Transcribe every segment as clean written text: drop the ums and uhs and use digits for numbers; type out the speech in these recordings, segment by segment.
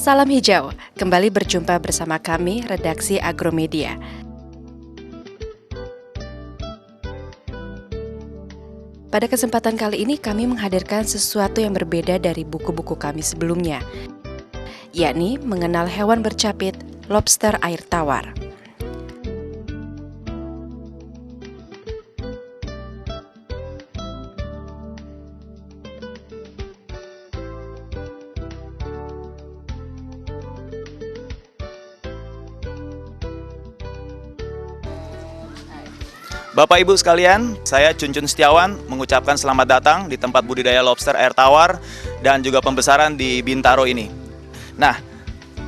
Salam hijau, kembali berjumpa bersama kami, redaksi Agromedia. Pada kesempatan kali ini kami menghadirkan sesuatu yang berbeda dari buku-buku kami sebelumnya, yakni mengenal hewan bercapit, lobster air tawar. Bapak Ibu sekalian, saya Cuncun Setiawan mengucapkan selamat datang di tempat budidaya lobster air tawar dan juga pembesaran di Bintaro ini. Nah,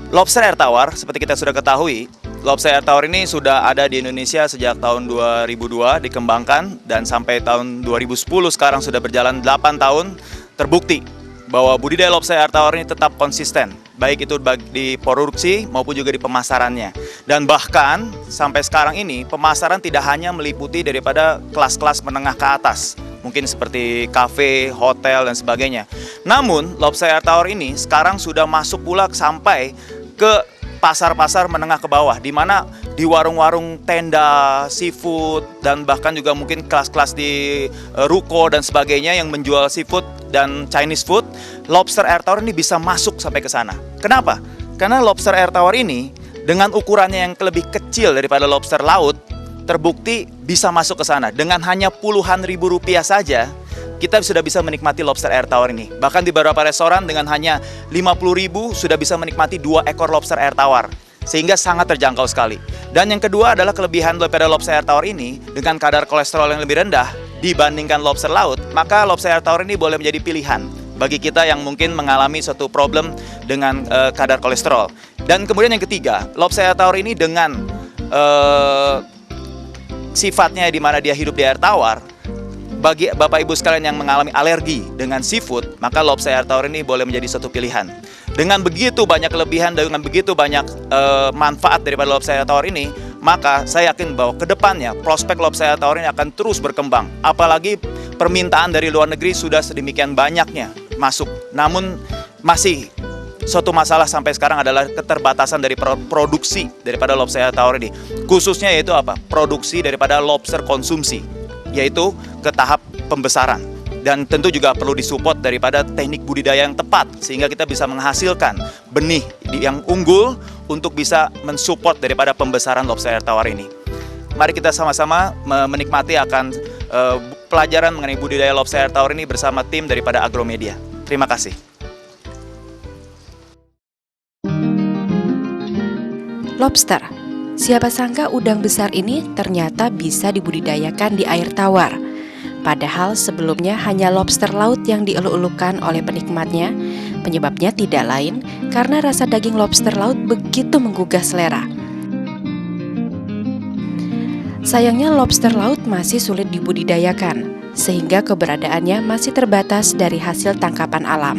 lobster air tawar seperti kita sudah ketahui, lobster air tawar ini sudah ada di Indonesia sejak tahun 2002 dikembangkan dan sampai tahun 2010 sekarang sudah berjalan 8 tahun, terbukti bahwa budidaya lobster air tawar ini tetap konsisten, baik itu di produksi maupun juga di pemasarannya. Dan bahkan sampai sekarang ini pemasaran tidak hanya meliputi daripada kelas-kelas menengah ke atas, mungkin seperti kafe, hotel dan sebagainya. Namun lobster air tawar ini sekarang sudah masuk pula sampai ke pasar-pasar menengah ke bawah, di mana di warung-warung tenda, seafood, dan bahkan juga mungkin kelas-kelas di ruko dan sebagainya yang menjual seafood dan Chinese food, lobster air tawar ini bisa masuk sampai ke sana. Kenapa? Karena lobster air tawar ini dengan ukurannya yang lebih kecil daripada lobster laut, terbukti bisa masuk ke sana. Dengan hanya puluhan ribu rupiah saja, kita sudah bisa menikmati lobster air tawar ini. Bahkan di beberapa restoran dengan hanya 50.000 sudah bisa menikmati 2 ekor lobster air tawar. Sehingga sangat terjangkau sekali. Dan yang kedua adalah kelebihan daripada lobster air tawar ini, dengan kadar kolesterol yang lebih rendah dibandingkan lobster laut, maka lobster air tawar ini boleh menjadi pilihan bagi kita yang mungkin mengalami suatu problem dengan kadar kolesterol. Dan kemudian yang ketiga, lobster air tawar ini dengan sifatnya di mana dia hidup di air tawar, bagi Bapak Ibu sekalian yang mengalami alergi dengan seafood, maka lobster air tawar ini boleh menjadi suatu pilihan. Dengan begitu banyak kelebihan, dengan begitu banyak manfaat daripada lobster air tawar ini, maka saya yakin bahwa ke depannya prospek lobster air tawar ini akan terus berkembang. Apalagi permintaan dari luar negeri sudah sedemikian banyaknya masuk. Namun masih suatu masalah sampai sekarang adalah keterbatasan dari produksi daripada lobster air tawar ini. Khususnya yaitu apa? Produksi daripada lobster konsumsi, yaitu ke tahap pembesaran. Dan tentu juga perlu disupport daripada teknik budidaya yang tepat, sehingga kita bisa menghasilkan benih yang unggul untuk bisa mensupport daripada pembesaran lobster air tawar ini. Mari kita sama-sama menikmati akan pelajaran mengenai budidaya lobster air tawar ini bersama tim daripada Agromedia. Terima kasih. Lobster. Siapa sangka udang besar ini ternyata bisa dibudidayakan di air tawar. Padahal sebelumnya hanya lobster laut yang dieluk-elukan oleh penikmatnya. Penyebabnya tidak lain karena rasa daging lobster laut begitu menggugah selera. Sayangnya lobster laut masih sulit dibudidayakan, sehingga keberadaannya masih terbatas dari hasil tangkapan alam.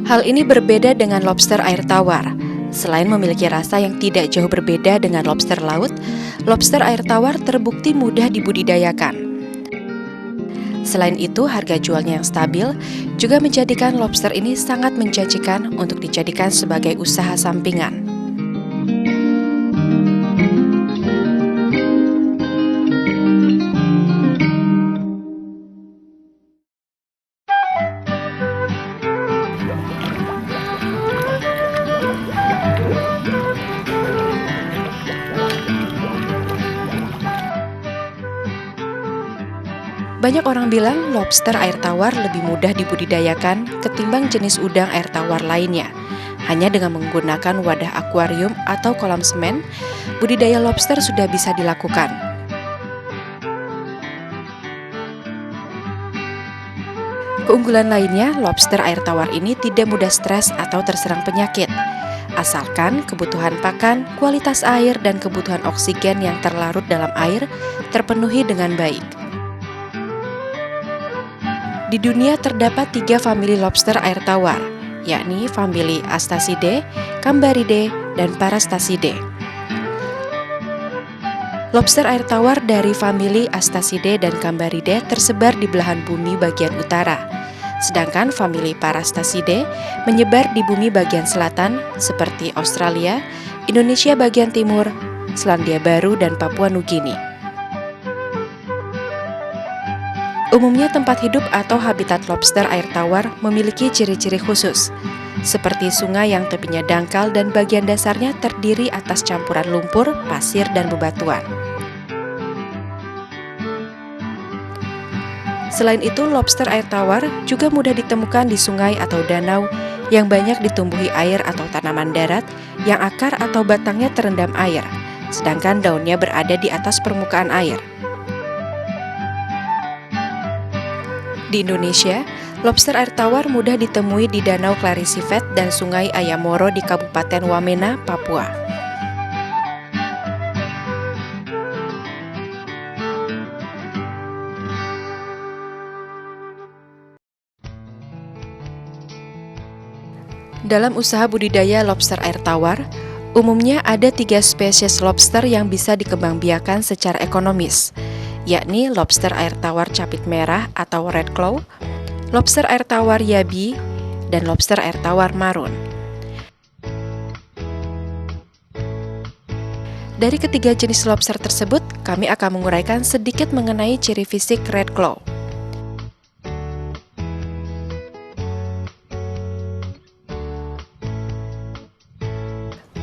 Hal ini berbeda dengan lobster air tawar. Selain memiliki rasa yang tidak jauh berbeda dengan lobster laut, lobster air tawar terbukti mudah dibudidayakan. Selain itu, harga jualnya yang stabil juga menjadikan lobster ini sangat menjanjikan untuk dijadikan sebagai usaha sampingan. Banyak orang bilang lobster air tawar lebih mudah dibudidayakan ketimbang jenis udang air tawar lainnya. Hanya dengan menggunakan wadah akuarium atau kolam semen, budidaya lobster sudah bisa dilakukan. Keunggulan lainnya, lobster air tawar ini tidak mudah stres atau terserang penyakit. Asalkan kebutuhan pakan, kualitas air, dan kebutuhan oksigen yang terlarut dalam air terpenuhi dengan baik. Di dunia terdapat 3 famili lobster air tawar, yakni famili Astacidae, Cambaridae, dan Parastasidae. Lobster air tawar dari famili Astacidae dan Cambaridae tersebar di belahan bumi bagian utara, sedangkan famili Parastacidae menyebar di bumi bagian selatan seperti Australia, Indonesia bagian timur, Selandia Baru, dan Papua Nugini. Umumnya tempat hidup atau habitat lobster air tawar memiliki ciri-ciri khusus, seperti sungai yang tepinya dangkal dan bagian dasarnya terdiri atas campuran lumpur, pasir, dan bebatuan. Selain itu, lobster air tawar juga mudah ditemukan di sungai atau danau yang banyak ditumbuhi air atau tanaman darat yang akar atau batangnya terendam air, sedangkan daunnya berada di atas permukaan air. Di Indonesia, lobster air tawar mudah ditemui di Danau Clarisivet dan Sungai Ayamoro di Kabupaten Wamena, Papua. Dalam usaha budidaya lobster air tawar, umumnya ada 3 spesies lobster yang bisa dikembangbiakan secara ekonomis, yakni lobster air tawar capit merah atau red claw, lobster air tawar yabi, dan lobster air tawar marun. Dari ketiga jenis lobster tersebut, kami akan menguraikan sedikit mengenai ciri fisik red claw.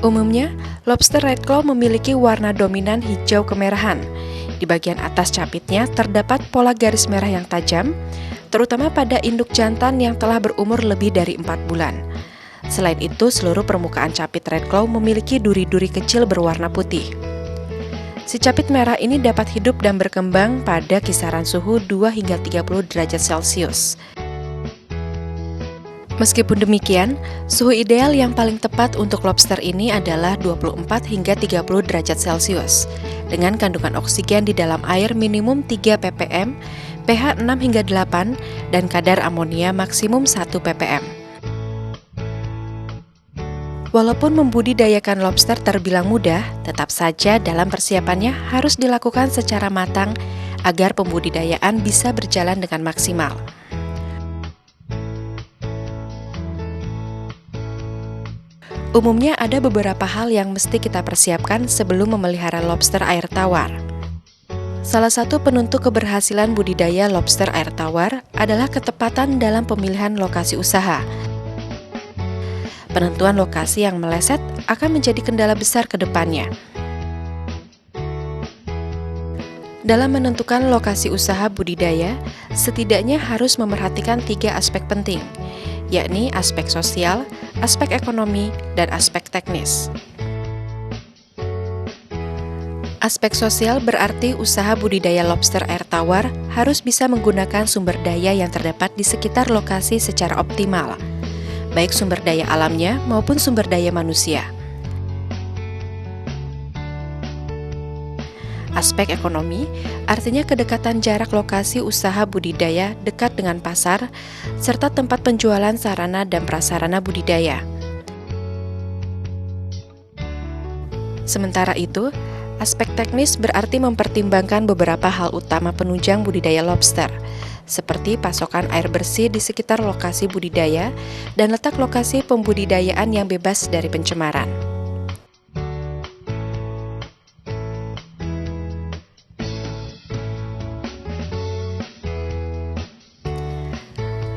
Umumnya, lobster red claw memiliki warna dominan hijau kemerahan. Di bagian atas capitnya terdapat pola garis merah yang tajam, terutama pada induk jantan yang telah berumur lebih dari 4 bulan. Selain itu, seluruh permukaan capit red claw memiliki duri-duri kecil berwarna putih. Si capit merah ini dapat hidup dan berkembang pada kisaran suhu 2 hingga 30 derajat Celcius. Meskipun demikian, suhu ideal yang paling tepat untuk lobster ini adalah 24 hingga 30 derajat Celcius, dengan kandungan oksigen di dalam air minimum 3 ppm, pH 6 hingga 8, dan kadar amonia maksimum 1 ppm. Walaupun membudidayakan lobster terbilang mudah, tetap saja dalam persiapannya harus dilakukan secara matang agar pembudidayaan bisa berjalan dengan maksimal. Umumnya ada beberapa hal yang mesti kita persiapkan sebelum memelihara lobster air tawar. Salah satu penentu keberhasilan budidaya lobster air tawar adalah ketepatan dalam pemilihan lokasi usaha. Penentuan lokasi yang meleset akan menjadi kendala besar ke depannya. Dalam menentukan lokasi usaha budidaya, setidaknya harus memerhatikan 3 aspek penting, yakni aspek sosial, aspek ekonomi, dan aspek teknis. Aspek sosial berarti usaha budidaya lobster air tawar harus bisa menggunakan sumber daya yang terdapat di sekitar lokasi secara optimal, baik sumber daya alamnya maupun sumber daya manusia. Aspek ekonomi artinya kedekatan jarak lokasi usaha budidaya dekat dengan pasar, serta tempat penjualan sarana dan prasarana budidaya. Sementara itu, aspek teknis berarti mempertimbangkan beberapa hal utama penunjang budidaya lobster, seperti pasokan air bersih di sekitar lokasi budidaya dan letak lokasi pembudidayaan yang bebas dari pencemaran.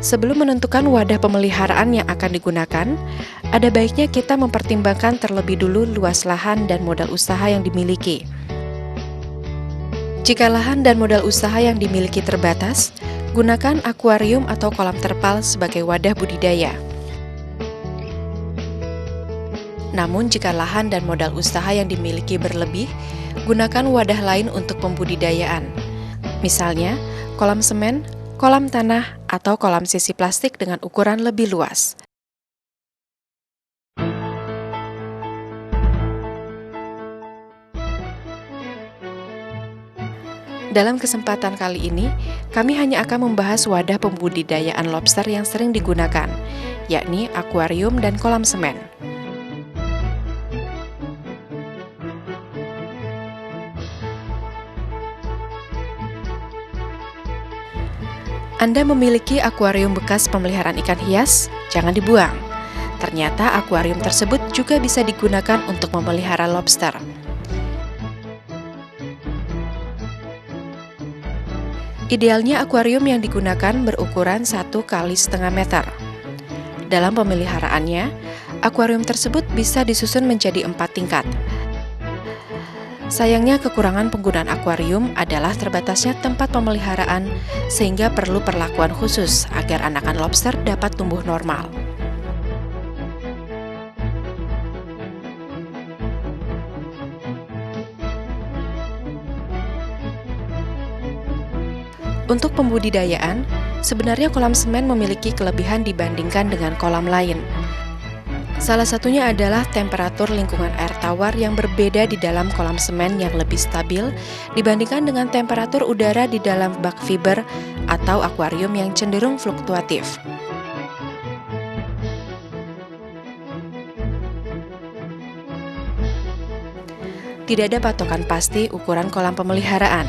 Sebelum menentukan wadah pemeliharaan yang akan digunakan, ada baiknya kita mempertimbangkan terlebih dulu luas lahan dan modal usaha yang dimiliki. Jika lahan dan modal usaha yang dimiliki terbatas, gunakan akuarium atau kolam terpal sebagai wadah budidaya. Namun jika lahan dan modal usaha yang dimiliki berlebih, gunakan wadah lain untuk pembudidayaan. Misalnya, kolam semen, kolam tanah, atau kolam sisi plastik dengan ukuran lebih luas. Dalam kesempatan kali ini, kami hanya akan membahas wadah pembudidayaan lobster yang sering digunakan, yakni akuarium dan kolam semen. Anda memiliki akuarium bekas pemeliharaan ikan hias? Jangan dibuang. Ternyata akuarium tersebut juga bisa digunakan untuk memelihara lobster. Idealnya akuarium yang digunakan berukuran 1x1,5 meter. Dalam pemeliharaannya, akuarium tersebut bisa disusun menjadi 4 tingkat. Sayangnya kekurangan penggunaan akuarium adalah terbatasnya tempat pemeliharaan sehingga perlu perlakuan khusus agar anakan lobster dapat tumbuh normal. Untuk pembudidayaan, sebenarnya kolam semen memiliki kelebihan dibandingkan dengan kolam lain. Salah satunya adalah temperatur lingkungan air tawar yang berbeda di dalam kolam semen yang lebih stabil dibandingkan dengan temperatur udara di dalam bak fiber atau akuarium yang cenderung fluktuatif. Tidak ada patokan pasti ukuran kolam pemeliharaan.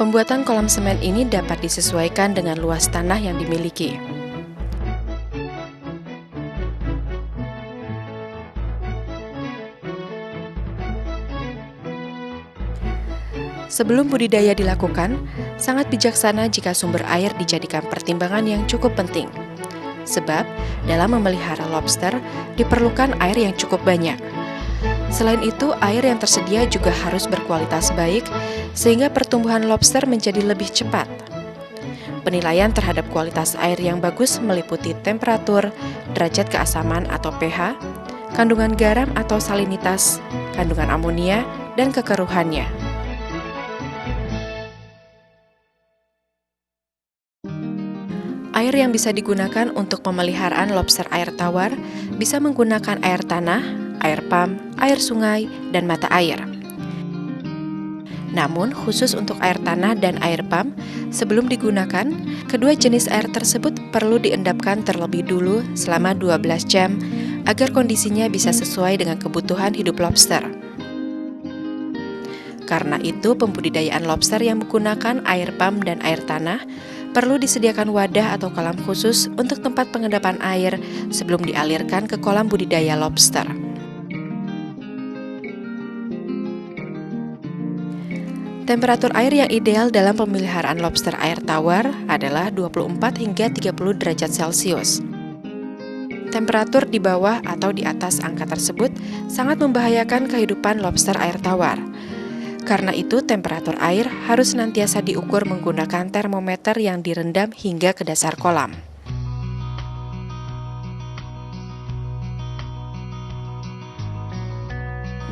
Pembuatan kolam semen ini dapat disesuaikan dengan luas tanah yang dimiliki. Sebelum budidaya dilakukan, sangat bijaksana jika sumber air dijadikan pertimbangan yang cukup penting. Sebab, dalam memelihara lobster, diperlukan air yang cukup banyak. Selain itu, air yang tersedia juga harus berkualitas baik, sehingga pertumbuhan lobster menjadi lebih cepat. Penilaian terhadap kualitas air yang bagus meliputi temperatur, derajat keasaman atau pH, kandungan garam atau salinitas, kandungan amonia, dan kekeruhannya. Air yang bisa digunakan untuk pemeliharaan lobster air tawar bisa menggunakan air tanah, air pam, air sungai, dan mata air. Namun, khusus untuk air tanah dan air pam, sebelum digunakan, kedua jenis air tersebut perlu diendapkan terlebih dulu selama 12 jam agar kondisinya bisa sesuai dengan kebutuhan hidup lobster. Karena itu, pembudidayaan lobster yang menggunakan air pam dan air tanah perlu disediakan wadah atau kolam khusus untuk tempat pengendapan air sebelum dialirkan ke kolam budidaya lobster. Temperatur air yang ideal dalam pemeliharaan lobster air tawar adalah 24 hingga 30 derajat Celcius. Temperatur di bawah atau di atas angka tersebut sangat membahayakan kehidupan lobster air tawar. Karena itu, temperatur air harus senantiasa diukur menggunakan termometer yang direndam hingga ke dasar kolam.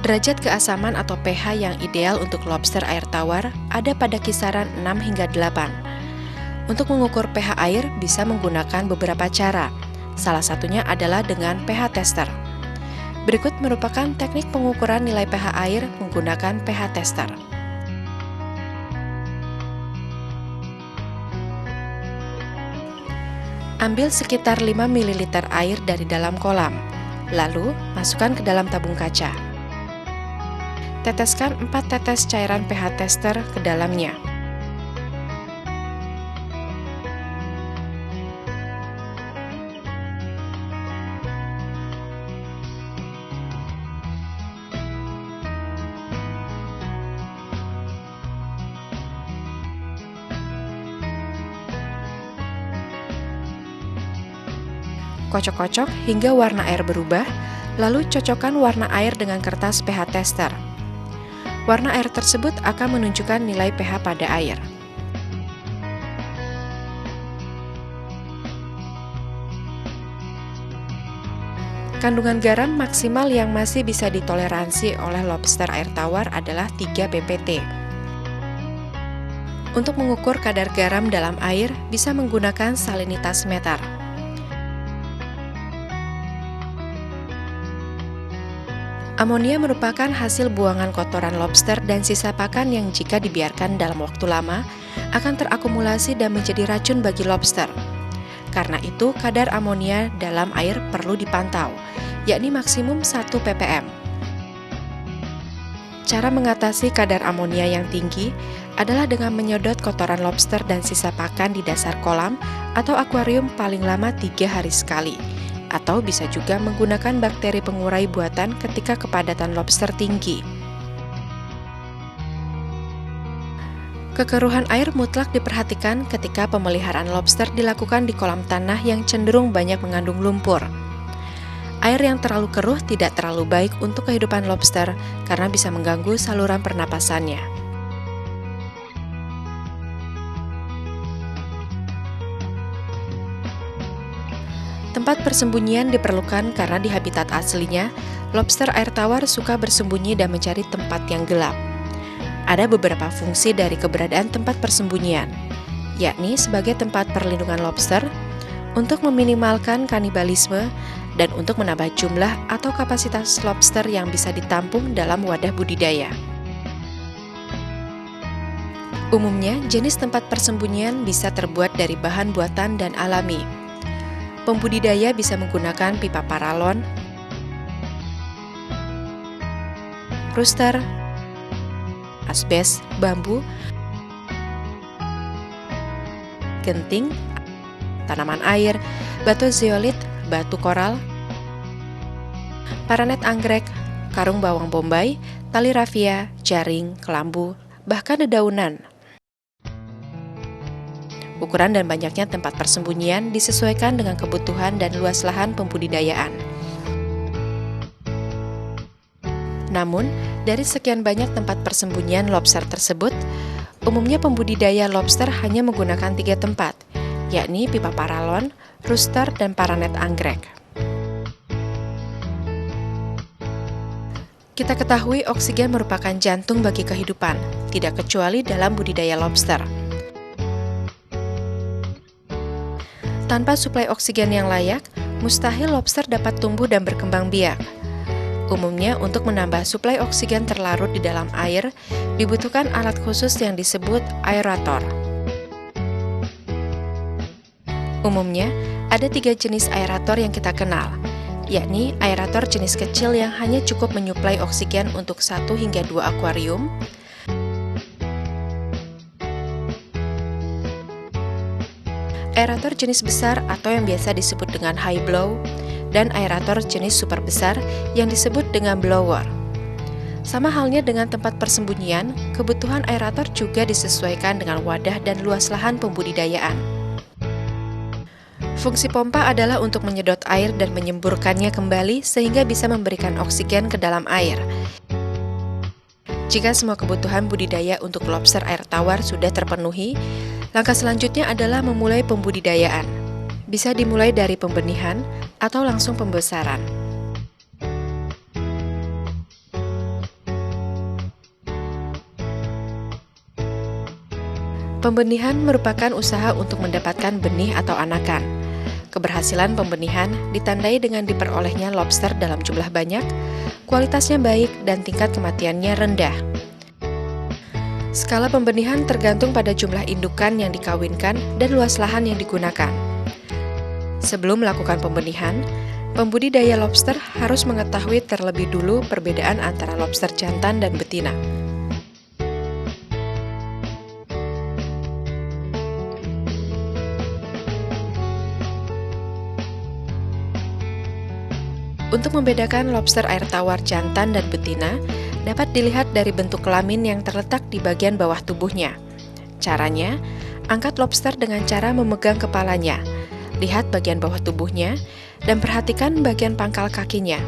Derajat keasaman atau pH yang ideal untuk lobster air tawar ada pada kisaran 6 hingga 8. Untuk mengukur pH air bisa menggunakan beberapa cara. Salah satunya adalah dengan pH tester. Berikut merupakan teknik pengukuran nilai pH air menggunakan pH tester. Ambil sekitar 5 ml air dari dalam kolam, lalu masukkan ke dalam tabung kaca. Teteskan 4 tetes cairan pH tester ke dalamnya. Kocok-kocok hingga warna air berubah, lalu cocokkan warna air dengan kertas pH tester. Warna air tersebut akan menunjukkan nilai pH pada air. Kandungan garam maksimal yang masih bisa ditoleransi oleh lobster air tawar adalah 3 ppt. Untuk mengukur kadar garam dalam air, bisa menggunakan salinitas meter. Amonia merupakan hasil buangan kotoran lobster dan sisa pakan yang jika dibiarkan dalam waktu lama akan terakumulasi dan menjadi racun bagi lobster. Karena itu, kadar amonia dalam air perlu dipantau, yakni maksimum 1 ppm. Cara mengatasi kadar amonia yang tinggi adalah dengan menyedot kotoran lobster dan sisa pakan di dasar kolam atau akuarium paling lama 3 hari sekali. Atau bisa juga menggunakan bakteri pengurai buatan ketika kepadatan lobster tinggi. Kekeruhan air mutlak diperhatikan ketika pemeliharaan lobster dilakukan di kolam tanah yang cenderung banyak mengandung lumpur. Air yang terlalu keruh tidak terlalu baik untuk kehidupan lobster karena bisa mengganggu saluran pernapasannya. Tempat persembunyian diperlukan karena di habitat aslinya, lobster air tawar suka bersembunyi dan mencari tempat yang gelap. Ada beberapa fungsi dari keberadaan tempat persembunyian, yakni sebagai tempat perlindungan lobster, untuk meminimalkan kanibalisme, dan untuk menambah jumlah atau kapasitas lobster yang bisa ditampung dalam wadah budidaya. Umumnya, jenis tempat persembunyian bisa terbuat dari bahan buatan dan alami. Pembudidaya bisa menggunakan pipa paralon, rooster, asbes, bambu, genting, tanaman air, batu zeolit, batu koral, paranet anggrek, karung bawang bombay, tali rafia, jaring, kelambu, bahkan dedaunan. Ukuran dan banyaknya tempat persembunyian disesuaikan dengan kebutuhan dan luas lahan pembudidayaan. Namun, dari sekian banyak tempat persembunyian lobster tersebut, umumnya pembudidaya lobster hanya menggunakan 3 tempat, yakni pipa paralon, rooster, dan paranet anggrek. Kita ketahui oksigen merupakan jantung bagi kehidupan, tidak kecuali dalam budidaya lobster. Tanpa suplai oksigen yang layak, mustahil lobster dapat tumbuh dan berkembang biak. Umumnya, untuk menambah suplai oksigen terlarut di dalam air, dibutuhkan alat khusus yang disebut aerator. Umumnya, ada 3 jenis aerator yang kita kenal, yakni aerator jenis kecil yang hanya cukup menyuplai oksigen untuk 1 hingga 2 akuarium, aerator jenis besar atau yang biasa disebut dengan high blow, dan aerator jenis super besar yang disebut dengan blower. Sama halnya dengan tempat persembunyian, kebutuhan aerator juga disesuaikan dengan wadah dan luas lahan pembudidayaan. Fungsi pompa adalah untuk menyedot air dan menyemburkannya kembali sehingga bisa memberikan oksigen ke dalam air. Jika semua kebutuhan budidaya untuk lobster air tawar sudah terpenuhi, langkah selanjutnya adalah memulai pembudidayaan. Bisa dimulai dari pembenihan atau langsung pembesaran. Pembenihan merupakan usaha untuk mendapatkan benih atau anakan. Keberhasilan pembenihan ditandai dengan diperolehnya lobster dalam jumlah banyak, kualitasnya baik, dan tingkat kematiannya rendah. Skala pembenihan tergantung pada jumlah indukan yang dikawinkan dan luas lahan yang digunakan. Sebelum melakukan pembenihan, pembudidaya lobster harus mengetahui terlebih dulu perbedaan antara lobster jantan dan betina. Untuk membedakan lobster air tawar jantan dan betina, dapat dilihat dari bentuk kelamin yang terletak di bagian bawah tubuhnya. Caranya, angkat lobster dengan cara memegang kepalanya. Lihat bagian bawah tubuhnya, dan perhatikan bagian pangkal kakinya.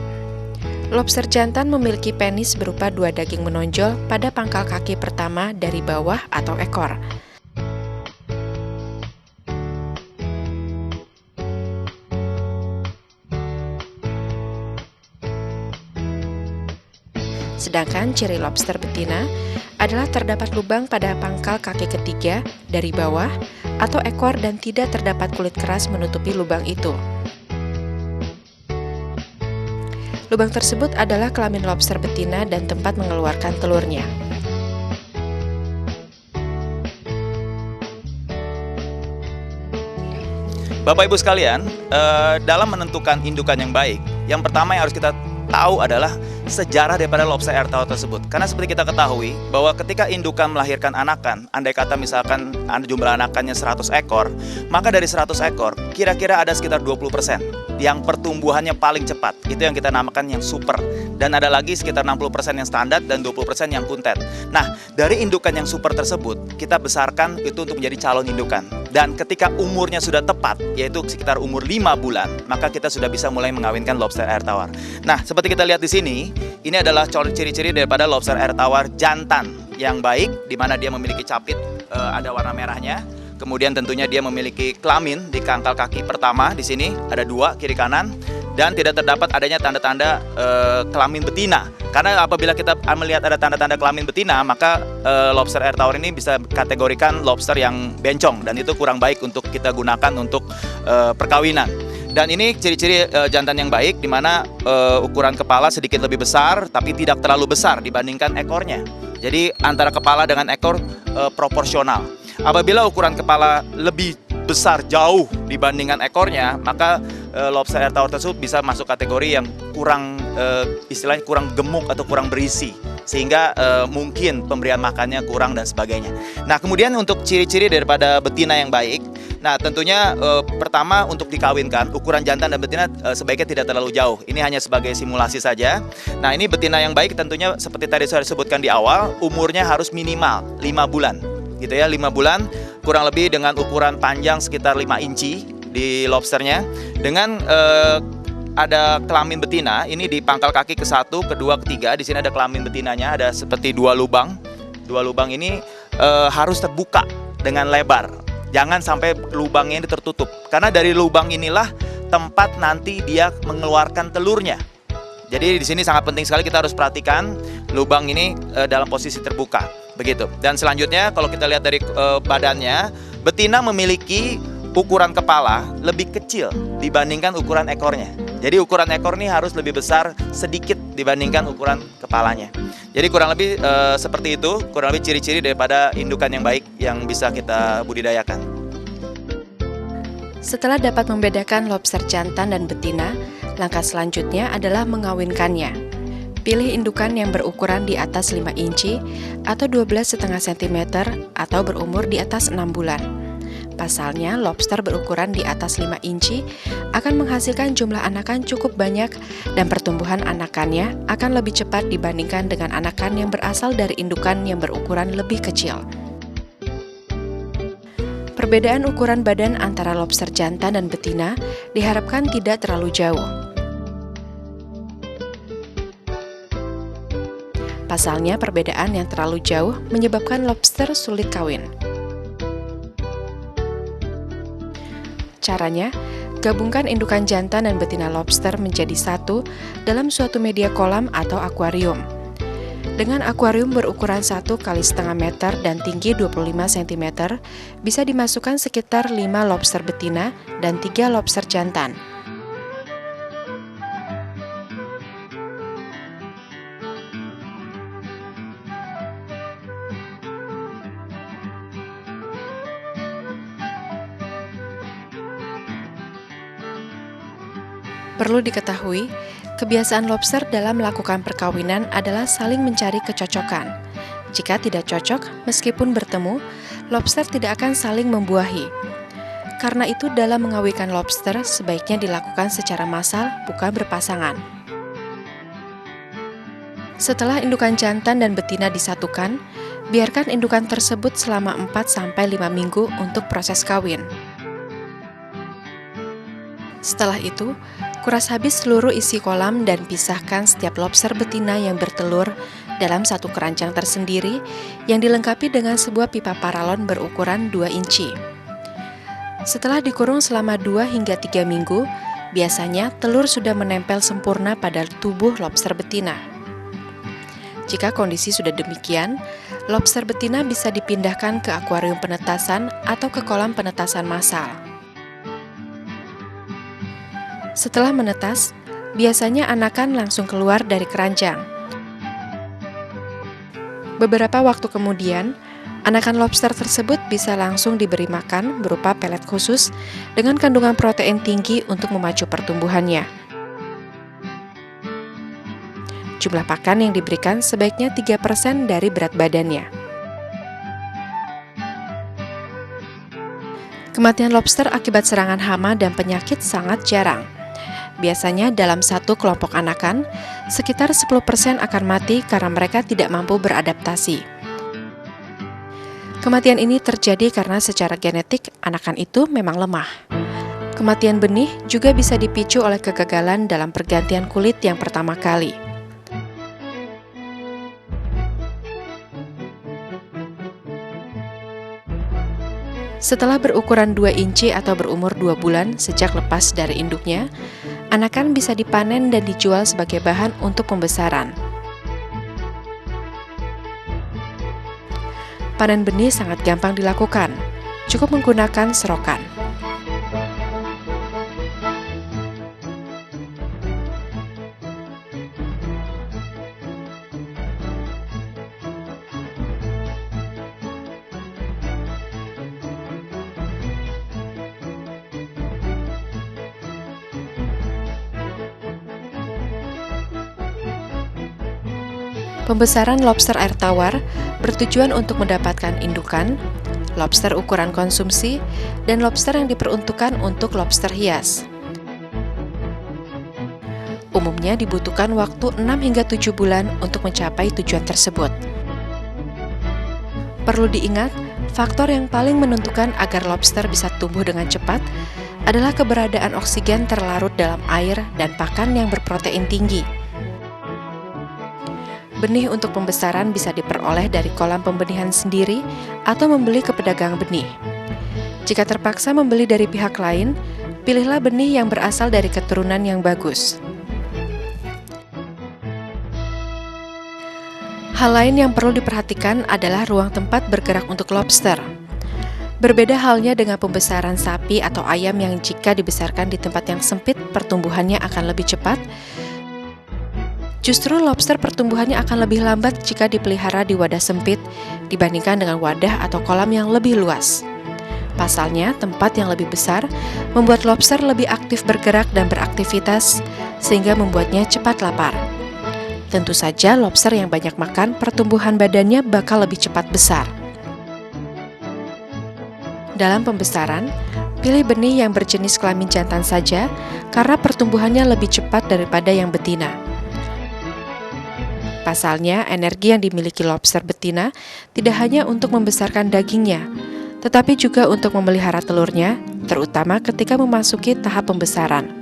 Lobster jantan memiliki penis berupa 2 daging menonjol pada pangkal kaki pertama dari bawah atau ekor. Sedangkan ciri lobster betina adalah terdapat lubang pada pangkal kaki ketiga dari bawah atau ekor dan tidak terdapat kulit keras menutupi lubang itu. Lubang tersebut adalah kelamin lobster betina dan tempat mengeluarkan telurnya. Bapak Ibu sekalian, dalam menentukan indukan yang baik, yang pertama yang harus kita tahu adalah sejarah daripada lobster air tawar tersebut. Karena seperti kita ketahui bahwa ketika indukan melahirkan anakan, andai kata misalkan jumlah anakannya 100 ekor, maka dari 100 ekor kira-kira ada sekitar 20% yang pertumbuhannya paling cepat. Itu yang kita namakan yang super. Dan ada lagi sekitar 60% yang standar dan 20% yang kuntet. Nah, dari indukan yang super tersebut, kita besarkan itu untuk menjadi calon indukan. Dan ketika umurnya sudah tepat, yaitu sekitar umur 5 bulan, maka kita sudah bisa mulai mengawinkan lobster air tawar. Nah, seperti kita lihat di sini, ini adalah ciri-ciri daripada lobster air tawar jantan yang baik, di mana dia memiliki capit, ada warna merahnya. Kemudian tentunya dia memiliki kelamin di pangkal kaki pertama di sini, ada 2 kiri kanan, dan tidak terdapat adanya tanda-tanda kelamin betina. Karena apabila kita melihat ada tanda-tanda kelamin betina, maka lobster air tawar ini bisa kategorikan lobster yang bencong, dan itu kurang baik untuk kita gunakan untuk perkawinan. Dan ini ciri-ciri jantan yang baik, di mana ukuran kepala sedikit lebih besar, tapi tidak terlalu besar dibandingkan ekornya. Jadi antara kepala dengan ekor proporsional. Apabila ukuran kepala lebih besar jauh dibandingkan ekornya, maka lobster air tawar tersebut bisa masuk kategori yang kurang istilahnya kurang gemuk atau kurang berisi, sehingga mungkin pemberian makannya kurang dan sebagainya. Nah, kemudian untuk ciri-ciri daripada betina yang baik, nah tentunya pertama untuk dikawinkan, ukuran jantan dan betina sebaiknya tidak terlalu jauh. Ini hanya sebagai simulasi saja. Nah, ini betina yang baik tentunya seperti tadi saya sebutkan di awal, umurnya harus minimal 5 bulan. Gitu ya, 5 bulan, kurang lebih dengan ukuran panjang sekitar 5 inci di lobsternya, dengan ada kelamin betina. Ini di pangkal kaki ke-1, kedua, ketiga. Di sini ada kelamin betinanya, ada seperti 2 lubang. 2 lubang ini harus terbuka dengan lebar. Jangan sampai lubangnya ini tertutup, karena dari lubang inilah tempat nanti dia mengeluarkan telurnya. Jadi di sini sangat penting sekali, kita harus perhatikan lubang ini dalam posisi terbuka, begitu. Dan selanjutnya kalau kita lihat dari badannya, betina memiliki ukuran kepala lebih kecil dibandingkan ukuran ekornya. Jadi ukuran ekor ini harus lebih besar sedikit dibandingkan ukuran kepalanya. Jadi kurang lebih seperti itu, kurang lebih ciri-ciri daripada indukan yang baik yang bisa kita budidayakan. Setelah dapat membedakan lobster jantan dan betina, langkah selanjutnya adalah mengawinkannya. Pilih indukan yang berukuran di atas 5 inci atau 12,5 cm atau berumur di atas 6 bulan. Pasalnya, lobster berukuran di atas 5 inci akan menghasilkan jumlah anakan cukup banyak dan pertumbuhan anakannya akan lebih cepat dibandingkan dengan anakan yang berasal dari indukan yang berukuran lebih kecil. Perbedaan ukuran badan antara lobster jantan dan betina diharapkan tidak terlalu jauh. Pasalnya, perbedaan yang terlalu jauh menyebabkan lobster sulit kawin. Caranya, gabungkan indukan jantan dan betina lobster menjadi satu dalam suatu media kolam atau akuarium. Dengan akuarium berukuran 1 kali setengah meter dan tinggi 25 cm, bisa dimasukkan sekitar 5 lobster betina dan 3 lobster jantan. Perlu diketahui, kebiasaan lobster dalam melakukan perkawinan adalah saling mencari kecocokan. Jika tidak cocok, meskipun bertemu, lobster tidak akan saling membuahi. Karena itu, dalam mengawinkan lobster sebaiknya dilakukan secara massal, bukan berpasangan. Setelah indukan jantan dan betina disatukan, biarkan indukan tersebut selama 4-5 minggu untuk proses kawin. Setelah itu, kuras habis seluruh isi kolam dan pisahkan setiap lobster betina yang bertelur dalam satu keranjang tersendiri yang dilengkapi dengan sebuah pipa paralon berukuran 2 inci. Setelah dikurung selama 2 hingga 3 minggu, biasanya telur sudah menempel sempurna pada tubuh lobster betina. Jika kondisi sudah demikian, lobster betina bisa dipindahkan ke akuarium penetasan atau ke kolam penetasan massal. Setelah menetas, biasanya anakan langsung keluar dari keranjang. Beberapa waktu kemudian, anakan lobster tersebut bisa langsung diberi makan berupa pelet khusus dengan kandungan protein tinggi untuk memacu pertumbuhannya. Jumlah pakan yang diberikan sebaiknya 3% dari berat badannya. Kematian lobster akibat serangan hama dan penyakit sangat jarang. Biasanya dalam satu kelompok anakan, sekitar 10% akan mati karena mereka tidak mampu beradaptasi. Kematian ini terjadi karena secara genetik anakan itu memang lemah. Kematian benih juga bisa dipicu oleh kegagalan dalam pergantian kulit yang pertama kali. Setelah berukuran 2 inci atau berumur 2 bulan sejak lepas dari induknya, anakan bisa dipanen dan dijual sebagai bahan untuk pembesaran. Panen benih sangat gampang dilakukan, cukup menggunakan serokan. Pembesaran lobster air tawar bertujuan untuk mendapatkan indukan, lobster ukuran konsumsi, dan lobster yang diperuntukkan untuk lobster hias. Umumnya dibutuhkan waktu 6 hingga 7 bulan untuk mencapai tujuan tersebut. Perlu diingat, faktor yang paling menentukan agar lobster bisa tumbuh dengan cepat adalah keberadaan oksigen terlarut dalam air dan pakan yang berprotein tinggi. Benih untuk pembesaran bisa diperoleh dari kolam pembenihan sendiri atau membeli ke pedagang benih. Jika terpaksa membeli dari pihak lain, pilihlah benih yang berasal dari keturunan yang bagus. Hal lain yang perlu diperhatikan adalah ruang tempat bergerak untuk lobster. Berbeda halnya dengan pembesaran sapi atau ayam yang jika dibesarkan di tempat yang sempit, pertumbuhannya akan lebih cepat. Justru lobster pertumbuhannya akan lebih lambat jika dipelihara di wadah sempit dibandingkan dengan wadah atau kolam yang lebih luas. Pasalnya, tempat yang lebih besar membuat lobster lebih aktif bergerak dan beraktivitas, sehingga membuatnya cepat lapar. Tentu saja, lobster yang banyak makan, pertumbuhan badannya bakal lebih cepat besar. Dalam pembesaran, pilih benih yang berjenis kelamin jantan saja, karena pertumbuhannya lebih cepat daripada yang betina. Pasalnya, energi yang dimiliki lobster betina tidak hanya untuk membesarkan dagingnya, tetapi juga untuk memelihara telurnya, terutama ketika memasuki tahap pembesaran.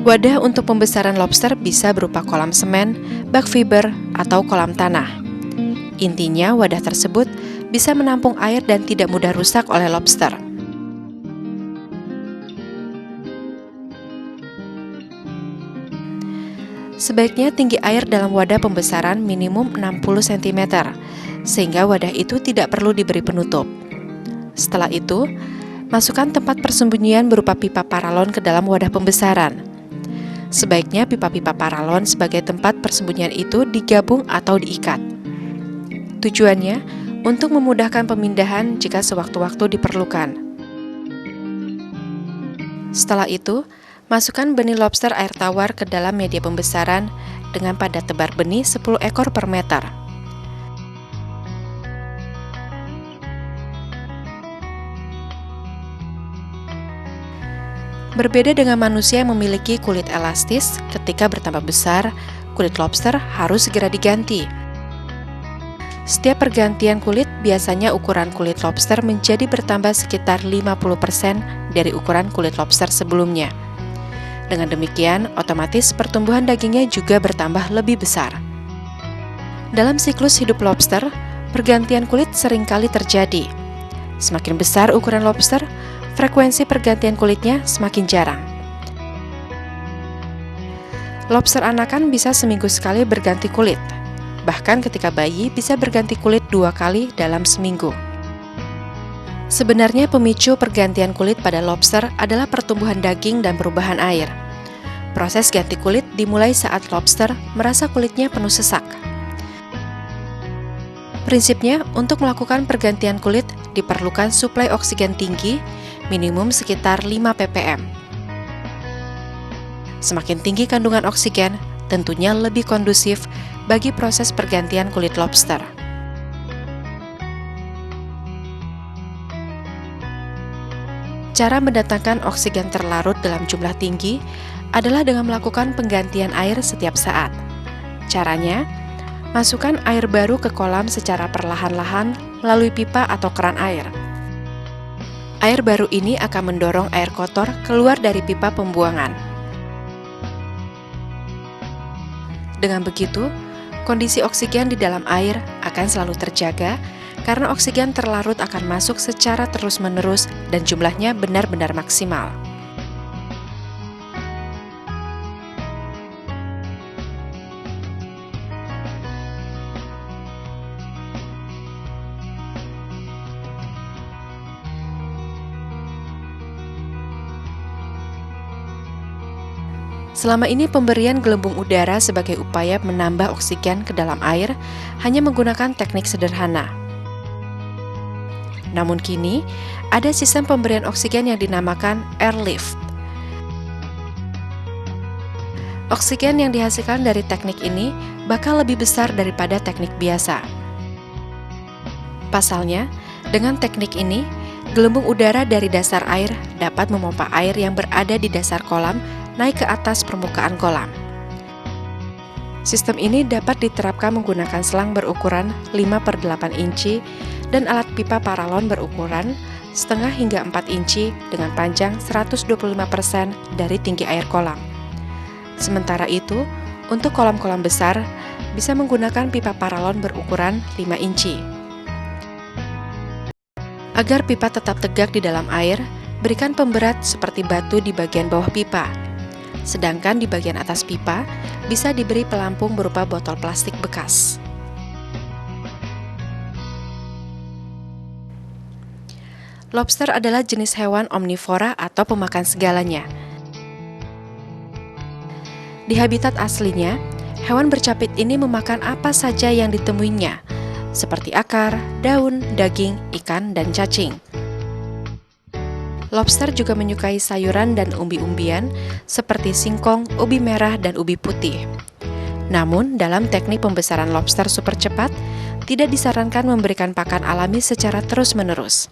Wadah untuk pembesaran lobster bisa berupa kolam semen, bak fiber, atau kolam tanah. Intinya, wadah tersebut bisa menampung air dan tidak mudah rusak oleh lobster. Sebaiknya tinggi air dalam wadah pembesaran minimum 60 cm, sehingga wadah itu tidak perlu diberi penutup. Setelah itu, masukkan tempat persembunyian berupa pipa paralon ke dalam wadah pembesaran. Sebaiknya pipa-pipa paralon sebagai tempat persembunyian itu digabung atau diikat. Tujuannya untuk memudahkan pemindahan jika sewaktu-waktu diperlukan. Setelah itu, masukkan benih lobster air tawar ke dalam media pembesaran dengan pada tebar benih 10 ekor per meter. Berbeda dengan manusia yang memiliki kulit elastis, ketika bertambah besar, kulit lobster harus segera diganti. Setiap pergantian kulit, biasanya ukuran kulit lobster menjadi bertambah sekitar 50% dari ukuran kulit lobster sebelumnya. Dengan demikian, otomatis pertumbuhan dagingnya juga bertambah lebih besar. Dalam siklus hidup lobster, pergantian kulit seringkali terjadi. Semakin besar ukuran lobster, frekuensi pergantian kulitnya semakin jarang. Lobster anakan bisa seminggu sekali berganti kulit. Bahkan ketika bayi bisa berganti kulit 2 kali dalam seminggu. Sebenarnya pemicu pergantian kulit pada lobster adalah pertumbuhan daging dan perubahan air. Proses ganti kulit dimulai saat lobster merasa kulitnya penuh sesak. Prinsipnya, untuk melakukan pergantian kulit diperlukan suplai oksigen tinggi minimum sekitar 5 ppm. Semakin tinggi kandungan oksigen, tentunya lebih kondusif bagi proses pergantian kulit lobster. Cara mendatangkan oksigen terlarut dalam jumlah tinggi adalah dengan melakukan penggantian air setiap saat. Caranya, masukkan air baru ke kolam secara perlahan-lahan melalui pipa atau keran air. Air baru ini akan mendorong air kotor keluar dari pipa pembuangan. Dengan begitu, kondisi oksigen di dalam air akan selalu terjaga karena oksigen terlarut akan masuk secara terus-menerus dan jumlahnya benar-benar maksimal. Selama ini pemberian gelembung udara sebagai upaya menambah oksigen ke dalam air hanya menggunakan teknik sederhana. Namun kini, ada sistem pemberian oksigen yang dinamakan airlift. Oksigen yang dihasilkan dari teknik ini bakal lebih besar daripada teknik biasa. Pasalnya, dengan teknik ini, gelembung udara dari dasar air dapat memompa air yang berada di dasar kolam naik ke atas permukaan kolam. Sistem ini dapat diterapkan menggunakan selang berukuran 5/8 inci dan alat pipa paralon berukuran setengah hingga 4 inci dengan panjang 125% dari tinggi air kolam. Sementara itu, untuk kolam-kolam besar bisa menggunakan pipa paralon berukuran 5 inci. Agar pipa tetap tegak di dalam air, berikan pemberat seperti batu di bagian bawah pipa. Sedangkan di bagian atas pipa bisa diberi pelampung berupa botol plastik bekas. Lobster adalah jenis hewan omnivora atau pemakan segalanya. Di habitat aslinya, hewan bercapit ini memakan apa saja yang ditemuinya, seperti akar, daun, daging, ikan, dan cacing. Lobster juga menyukai sayuran dan umbi-umbian seperti singkong, ubi merah, dan ubi putih. Namun, dalam teknik pembesaran lobster super cepat, tidak disarankan memberikan pakan alami secara terus-menerus.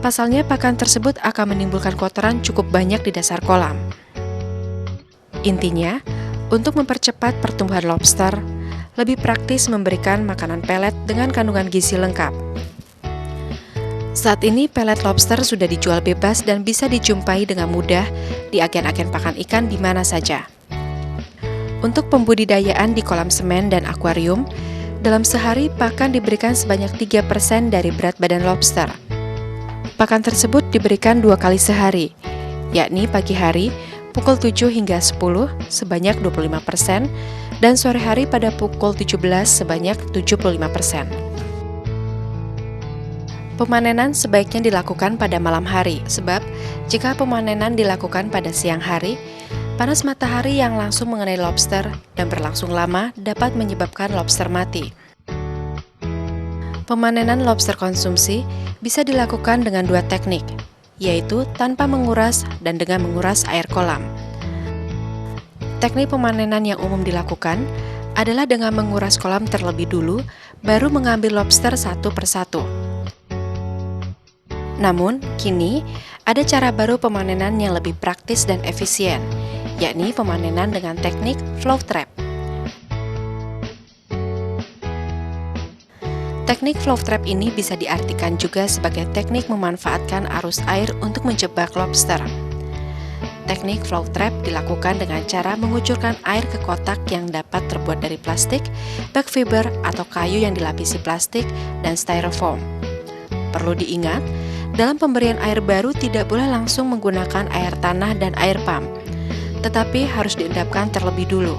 Pasalnya, pakan tersebut akan menimbulkan kotoran cukup banyak di dasar kolam. Intinya, untuk mempercepat pertumbuhan lobster, lebih praktis memberikan makanan pelet dengan kandungan gizi lengkap. Saat ini pelet lobster sudah dijual bebas dan bisa dijumpai dengan mudah di agen-agen pakan ikan di mana saja. Untuk pembudidayaan di kolam semen dan akuarium, dalam sehari pakan diberikan sebanyak 3% dari berat badan lobster. Pakan tersebut diberikan 2 kali sehari, yakni pagi hari pukul 7 hingga 10 sebanyak 25% dan sore hari pada pukul 17 sebanyak 75%. Pemanenan sebaiknya dilakukan pada malam hari, sebab jika pemanenan dilakukan pada siang hari, panas matahari yang langsung mengenai lobster dan berlangsung lama dapat menyebabkan lobster mati. Pemanenan lobster konsumsi bisa dilakukan dengan 2 teknik, yaitu tanpa menguras dan dengan menguras air kolam. Teknik pemanenan yang umum dilakukan adalah dengan menguras kolam terlebih dulu, baru mengambil lobster satu persatu. Namun, kini ada cara baru pemanenan yang lebih praktis dan efisien, yakni pemanenan dengan teknik flow trap. Teknik flow trap ini bisa diartikan juga sebagai teknik memanfaatkan arus air untuk menjebak lobster. Teknik flow trap dilakukan dengan cara mengucurkan air ke kotak yang dapat terbuat dari plastik, bag fiber atau kayu yang dilapisi plastik dan styrofoam. Perlu diingat, dalam pemberian air baru tidak boleh langsung menggunakan air tanah dan air pump, tetapi harus diendapkan terlebih dulu.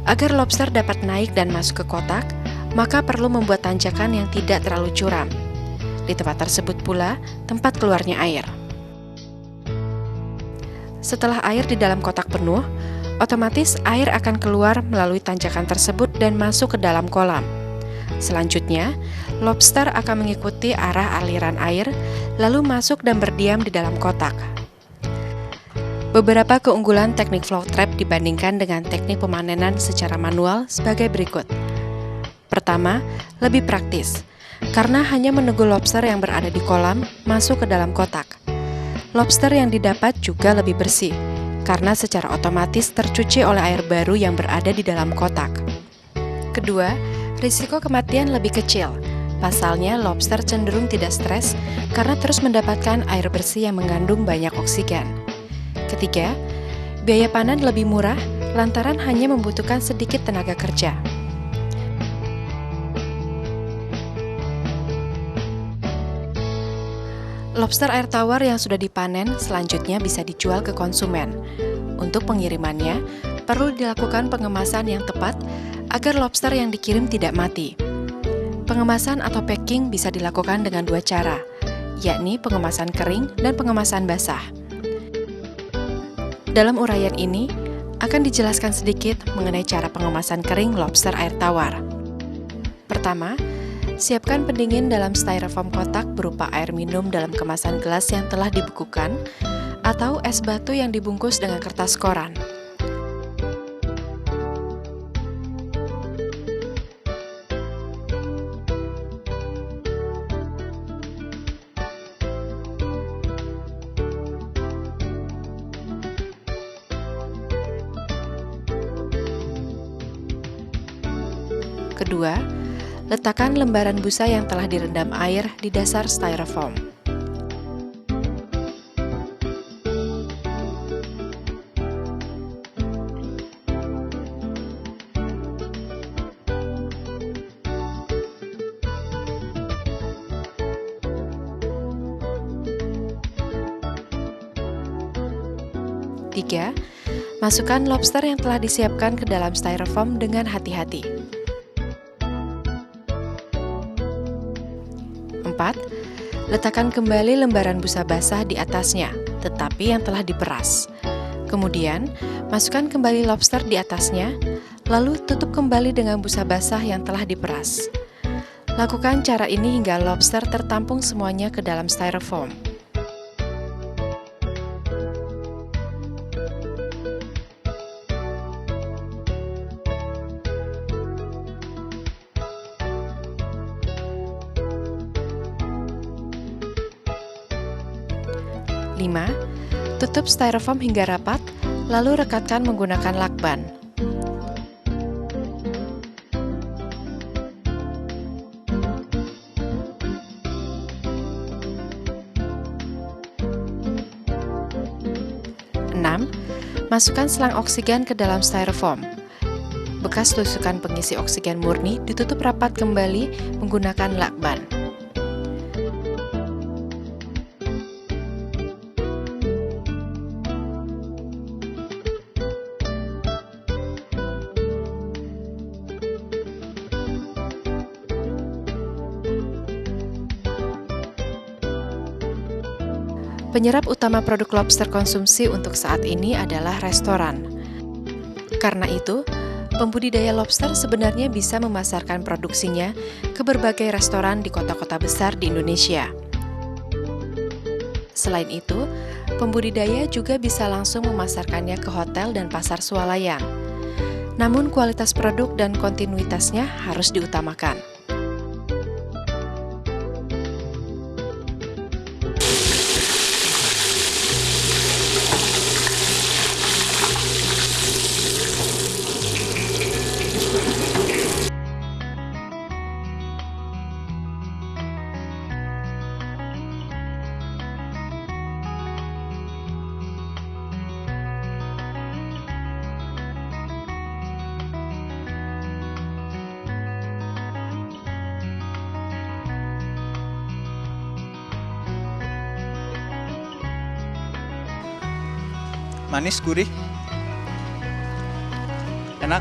Agar lobster dapat naik dan masuk ke kotak, maka perlu membuat tanjakan yang tidak terlalu curam. Di tempat tersebut pula tempat keluarnya air. Setelah air di dalam kotak penuh, otomatis air akan keluar melalui tanjakan tersebut dan masuk ke dalam kolam. Selanjutnya, lobster akan mengikuti arah aliran air, lalu masuk dan berdiam di dalam kotak. Beberapa keunggulan teknik flow trap dibandingkan dengan teknik pemanenan secara manual sebagai berikut. Pertama, lebih praktis, karena hanya menunggu lobster yang berada di kolam masuk ke dalam kotak. Lobster yang didapat juga lebih bersih, karena secara otomatis tercuci oleh air baru yang berada di dalam kotak. Kedua, risiko kematian lebih kecil. Pasalnya, lobster cenderung tidak stres karena terus mendapatkan air bersih yang mengandung banyak oksigen. Ketiga, biaya panen lebih murah lantaran hanya membutuhkan sedikit tenaga kerja. Lobster air tawar yang sudah dipanen selanjutnya bisa dijual ke konsumen. Untuk pengirimannya, perlu dilakukan pengemasan yang tepat agar lobster yang dikirim tidak mati. Pengemasan atau packing bisa dilakukan dengan dua cara, yakni pengemasan kering dan pengemasan basah. Dalam uraian ini, akan dijelaskan sedikit mengenai cara pengemasan kering lobster air tawar. Pertama, siapkan pendingin dalam styrofoam kotak berupa air minum dalam kemasan gelas yang telah dibekukan atau es batu yang dibungkus dengan kertas koran. Kedua, letakkan lembaran busa yang telah direndam air di dasar styrofoam. Tiga, masukkan lobster yang telah disiapkan ke dalam styrofoam dengan hati-hati. 4. Letakkan kembali lembaran busa basah di atasnya, tetapi yang telah diperas. Kemudian, masukkan kembali lobster di atasnya, lalu tutup kembali dengan busa basah yang telah diperas. Lakukan cara ini hingga lobster tertampung semuanya ke dalam styrofoam. Lima, tutup styrofoam hingga rapat, lalu rekatkan menggunakan lakban. Enam, masukkan selang oksigen ke dalam styrofoam. Bekas tusukan pengisi oksigen murni ditutup rapat kembali menggunakan lakban. 5. Penyerap utama produk lobster konsumsi untuk saat ini adalah restoran. Karena itu, pembudidaya lobster sebenarnya bisa memasarkan produksinya ke berbagai restoran di kota-kota besar di Indonesia. Selain itu, pembudidaya juga bisa langsung memasarkannya ke hotel dan pasar swalayan. Namun kualitas produk dan kontinuitasnya harus diutamakan. Manis, gurih, enak.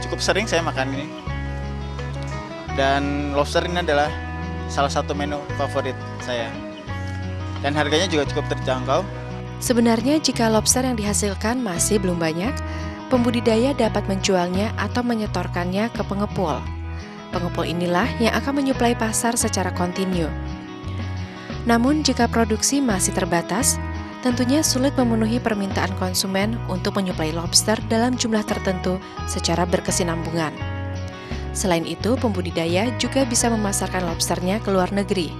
Cukup sering saya makan ini. Dan lobster ini adalah salah satu menu favorit saya. Dan harganya juga cukup terjangkau. Sebenarnya jika lobster yang dihasilkan masih belum banyak, pembudidaya dapat menjualnya atau menyetorkannya ke pengepul. Pengepul inilah yang akan menyuplai pasar secara kontinu. Namun jika produksi masih terbatas, tentunya sulit memenuhi permintaan konsumen untuk menyuplai lobster dalam jumlah tertentu secara berkesinambungan. Selain itu, pembudidaya juga bisa memasarkan lobsternya ke luar negeri.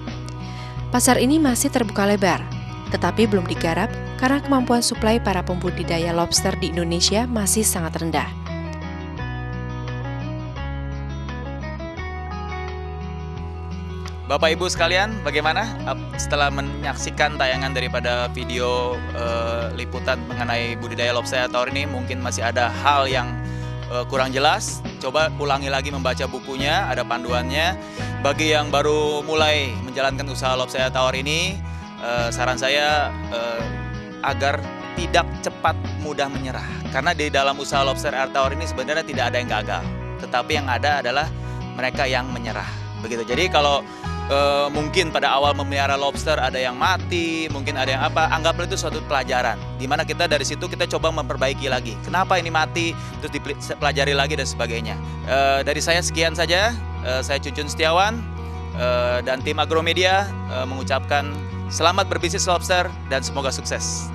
Pasar ini masih terbuka lebar, tetapi belum digarap karena kemampuan suplai para pembudidaya lobster di Indonesia masih sangat rendah. Bapak Ibu sekalian, bagaimana setelah menyaksikan tayangan daripada video liputan mengenai budidaya lobster air tawar ini, mungkin masih ada hal yang kurang jelas. Coba ulangi lagi membaca bukunya, ada panduannya. Bagi yang baru mulai menjalankan usaha lobster air tawar ini, saran saya agar tidak cepat mudah menyerah. Karena di dalam usaha lobster air tawar ini sebenarnya tidak ada yang gagal, tetapi yang ada adalah mereka yang menyerah. Begitu. Jadi kalau mungkin pada awal memelihara lobster ada yang mati, mungkin ada yang apa, anggaplah itu suatu pelajaran. Dimana kita dari situ kita coba memperbaiki lagi. Kenapa ini mati, terus dipelajari lagi dan sebagainya. Dari saya sekian saja, saya Cuncun Setiawan dan tim Agromedia mengucapkan selamat berbisnis lobster dan semoga sukses.